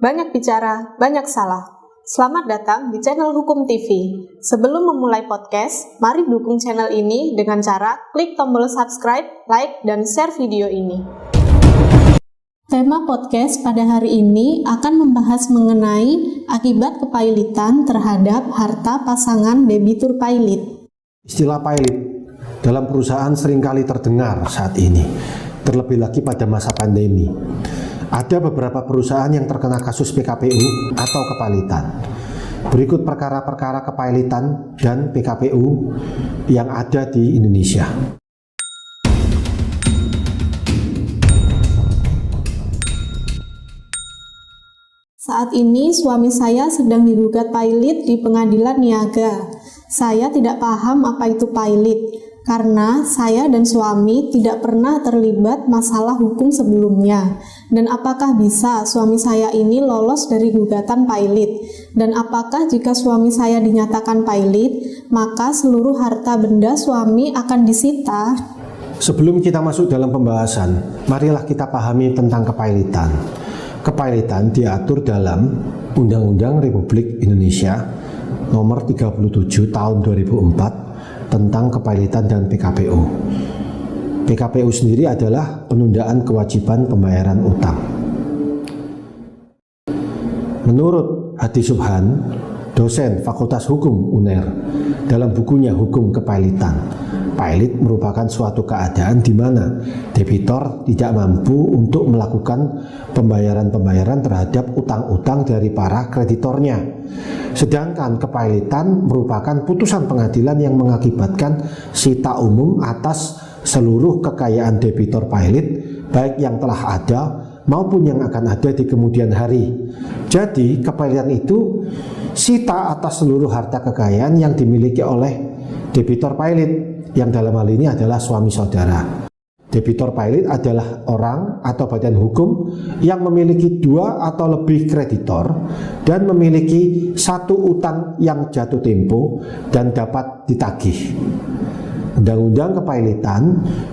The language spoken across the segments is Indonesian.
Banyak bicara, banyak salah. Selamat datang di channel Hukum TV. Sebelum memulai podcast, mari dukung channel ini dengan cara klik tombol subscribe, like, dan share video ini. Tema podcast pada hari ini akan membahas mengenai akibat kepailitan terhadap harta pasangan debitur pailit. Istilah pailit dalam perusahaan seringkali terdengar saat ini, terlebih lagi pada masa pandemi. Ada beberapa perusahaan yang terkena kasus PKPU atau kepailitan. Berikut perkara-perkara kepailitan dan PKPU yang ada di Indonesia. Saat ini suami saya sedang digugat pailit di pengadilan niaga. Saya tidak paham apa itu pailit, karena saya dan suami tidak pernah terlibat masalah hukum sebelumnya. Dan apakah bisa suami saya ini lolos dari gugatan pailit? Dan apakah jika suami saya dinyatakan pailit, maka seluruh harta benda suami akan disita? Sebelum kita masuk dalam pembahasan, marilah kita pahami tentang kepailitan. Kepailitan diatur dalam Undang-Undang Republik Indonesia Nomor 37 Tahun 2004 tentang kepailitan dan PKPU. PKPU sendiri adalah penundaan kewajiban pembayaran utang. Menurut Hadi Subhan, dosen Fakultas Hukum UNER, dalam bukunya Hukum Kepailitan, pailit merupakan suatu keadaan di mana debitor tidak mampu untuk melakukan pembayaran-pembayaran terhadap utang-utang dari para kreditornya. Sedangkan kepailitan merupakan putusan pengadilan yang mengakibatkan sita umum atas seluruh kekayaan debitor pailit, baik yang telah ada maupun yang akan ada di kemudian hari. Jadi kepailitan itu sita atas seluruh harta kekayaan yang dimiliki oleh debitor pailit, yang dalam hal ini adalah suami saudara. Debitor pailit adalah orang atau badan hukum yang memiliki dua atau lebih kreditor dan memiliki satu utang yang jatuh tempo dan dapat ditagih. Undang-undang kepailitan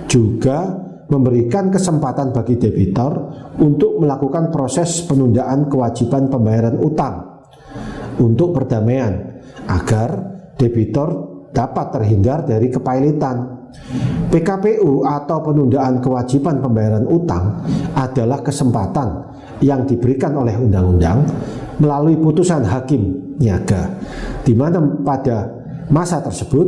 juga memberikan kesempatan bagi debitor untuk melakukan proses penundaan kewajiban pembayaran utang untuk perdamaian agar debitor dapat terhindar dari kepailitan. PKPU atau penundaan kewajiban pembayaran utang adalah kesempatan yang diberikan oleh undang-undang melalui putusan hakim niaga, di mana pada masa tersebut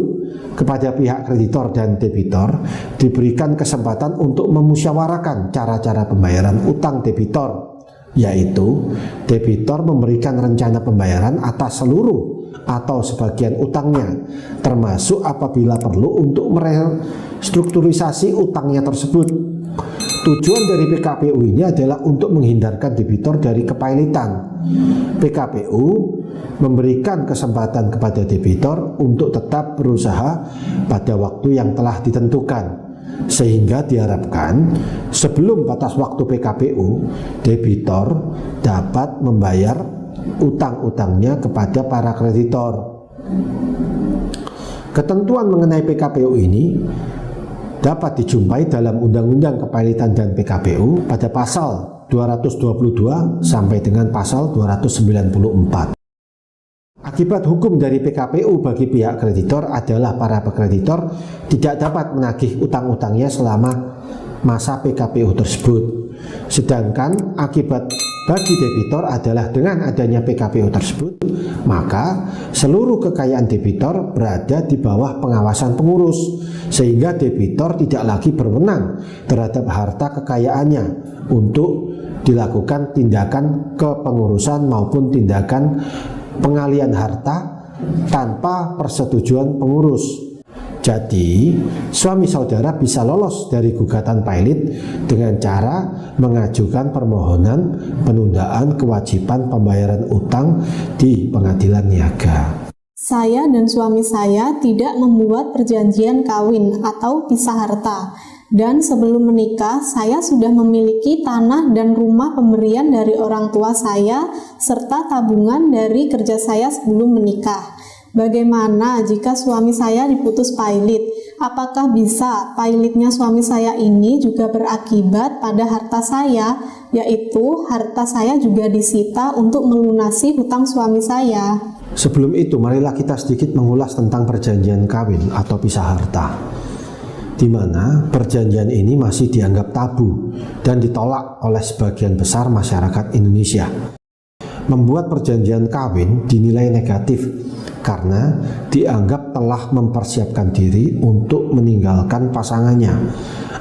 kepada pihak kreditor dan debitor diberikan kesempatan untuk memusyawarahkan cara-cara pembayaran utang debitor, yaitu debitor memberikan rencana pembayaran atas seluruh atau sebagian utangnya, termasuk apabila perlu untuk merestrukturisasi utangnya tersebut. Tujuan dari PKPU ini adalah untuk menghindarkan debitor dari kepailitan. PKPU memberikan kesempatan kepada debitor untuk tetap berusaha pada waktu yang telah ditentukan, sehingga diharapkan sebelum batas waktu PKPU, debitor dapat membayar utang-utangnya kepada para kreditor. Ketentuan mengenai PKPU ini dapat dijumpai dalam Undang-Undang Kepailitan dan PKPU pada pasal 222 sampai dengan pasal 294. Akibat hukum dari PKPU bagi pihak kreditor adalah para pekreditor tidak dapat menagih utang-utangnya selama masa PKPU tersebut. Sedangkan akibat bagi debitor adalah dengan adanya PKPU tersebut, maka seluruh kekayaan debitor berada di bawah pengawasan pengurus, sehingga debitor tidak lagi berwenang terhadap harta kekayaannya untuk dilakukan tindakan kepengurusan maupun tindakan pengalihan harta tanpa persetujuan pengurus. Jadi, suami saudara bisa lolos dari gugatan pailit dengan cara mengajukan permohonan penundaan kewajiban pembayaran utang di pengadilan niaga. Saya dan suami saya tidak membuat perjanjian kawin atau pisah harta. Dan sebelum menikah, saya sudah memiliki tanah dan rumah pemberian dari orang tua saya serta tabungan dari kerja saya sebelum menikah. Bagaimana jika suami saya diputus pailit? Apakah bisa pailitnya suami saya ini juga berakibat pada harta saya yaitu harta saya juga disita untuk melunasi hutang suami saya. Sebelum itu, marilah kita sedikit mengulas tentang perjanjian kawin atau pisah harta, di mana perjanjian ini masih dianggap tabu dan ditolak oleh sebagian besar masyarakat Indonesia. Membuat perjanjian kawin dinilai negatif karena dianggap telah mempersiapkan diri untuk meninggalkan pasangannya.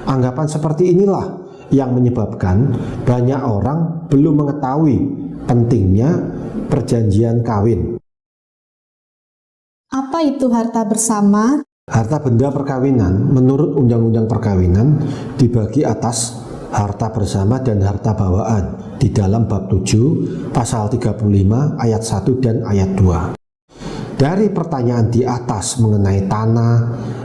Anggapan seperti inilah yang menyebabkan banyak orang belum mengetahui pentingnya perjanjian kawin. Apa itu harta bersama? Harta benda perkawinan menurut Undang-Undang Perkawinan dibagi atas harta bersama dan harta bawaan di dalam bab 7 pasal 35 ayat 1 dan ayat 2. Dari pertanyaan di atas mengenai tanah,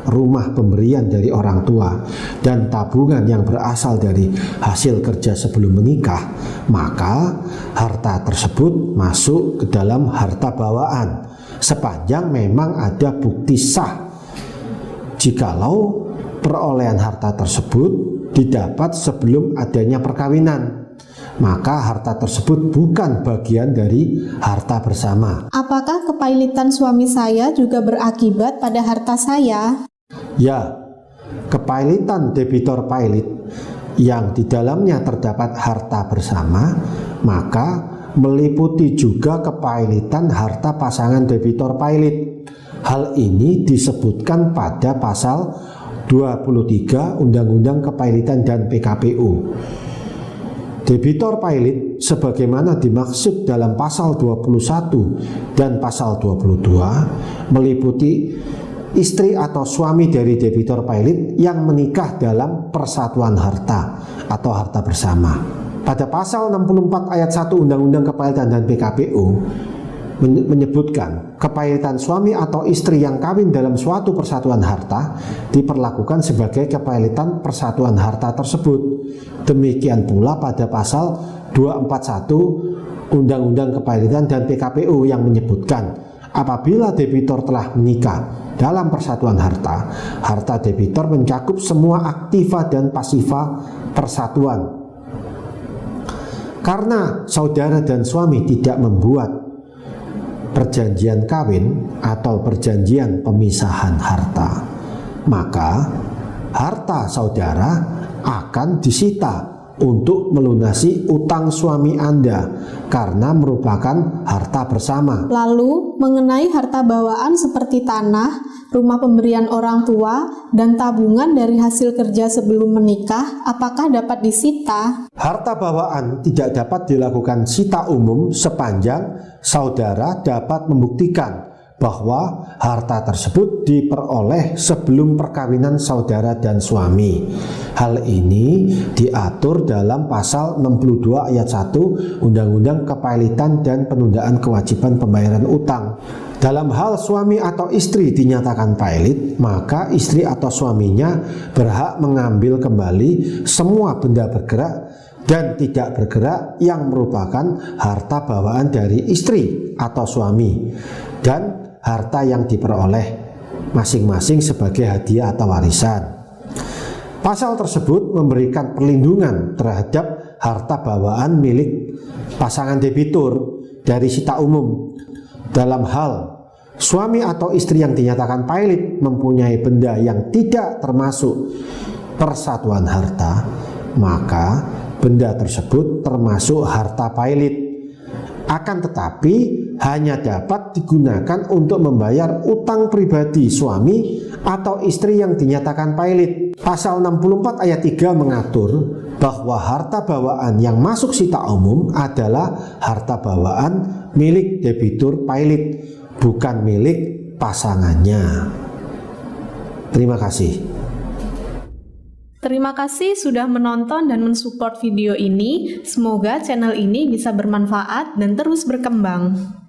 rumah pemberian dari orang tua, dan tabungan yang berasal dari hasil kerja sebelum menikah, maka harta tersebut masuk ke dalam harta bawaan sepanjang memang ada bukti sah. Jikalau perolehan harta tersebut didapat sebelum adanya perkawinan, maka harta tersebut bukan bagian dari harta bersama. Apakah kepailitan suami saya juga berakibat pada harta saya? Ya, kepailitan debitor pailit yang di dalamnya terdapat harta bersama, maka meliputi juga kepailitan harta pasangan debitor pailit. Hal ini disebutkan pada pasal 23 Undang-Undang Kepailitan dan PKPU. Debitor pailit sebagaimana dimaksud dalam pasal 21 dan pasal 22 meliputi istri atau suami dari debitor pailit yang menikah dalam persatuan harta atau harta bersama. Pada pasal 64 ayat 1 Undang-Undang Kepailitan dan PKPU menyebutkan kepailitan suami atau istri yang kawin dalam suatu persatuan harta diperlakukan sebagai kepailitan persatuan harta tersebut. Demikian pula pada pasal 241 Undang-Undang Kepailitan dan PKPU yang menyebutkan apabila debitor telah menikah dalam persatuan harta, harta debitor mencakup semua aktiva dan pasiva persatuan. Karena saudara dan suami tidak membuat perjanjian kawin atau perjanjian pemisahan harta, maka harta saudara akan disita untuk melunasi utang suami Anda karena merupakan harta bersama. Lalu, mengenai harta bawaan seperti tanah, rumah pemberian orang tua, dan tabungan dari hasil kerja sebelum menikah, apakah dapat disita? Harta bawaan tidak dapat dilakukan sita umum sepanjang saudara dapat membuktikan bahwa harta tersebut diperoleh sebelum perkawinan saudara dan suami. Hal ini diatur dalam pasal 62 ayat 1 Undang-Undang Kepailitan dan Penundaan Kewajiban Pembayaran Utang. Dalam hal suami atau istri dinyatakan pailit, maka istri atau suaminya berhak mengambil kembali semua benda bergerak dan tidak bergerak yang merupakan harta bawaan dari istri atau suami, dan harta yang diperoleh masing-masing sebagai hadiah atau warisan. Pasal tersebut memberikan perlindungan terhadap harta bawaan milik pasangan debitur dari sita umum. Dalam hal suami atau istri yang dinyatakan pailit mempunyai benda yang tidak termasuk persatuan harta, maka benda tersebut termasuk harta pailit. Akan tetapi hanya dapat digunakan untuk membayar utang pribadi suami atau istri yang dinyatakan pailit. Pasal 64 ayat 3 mengatur bahwa harta bawaan yang masuk sita umum adalah harta bawaan milik debitur pailit, bukan milik pasangannya. Terima kasih. Terima kasih sudah menonton dan mensupport video ini. Semoga channel ini bisa bermanfaat dan terus berkembang.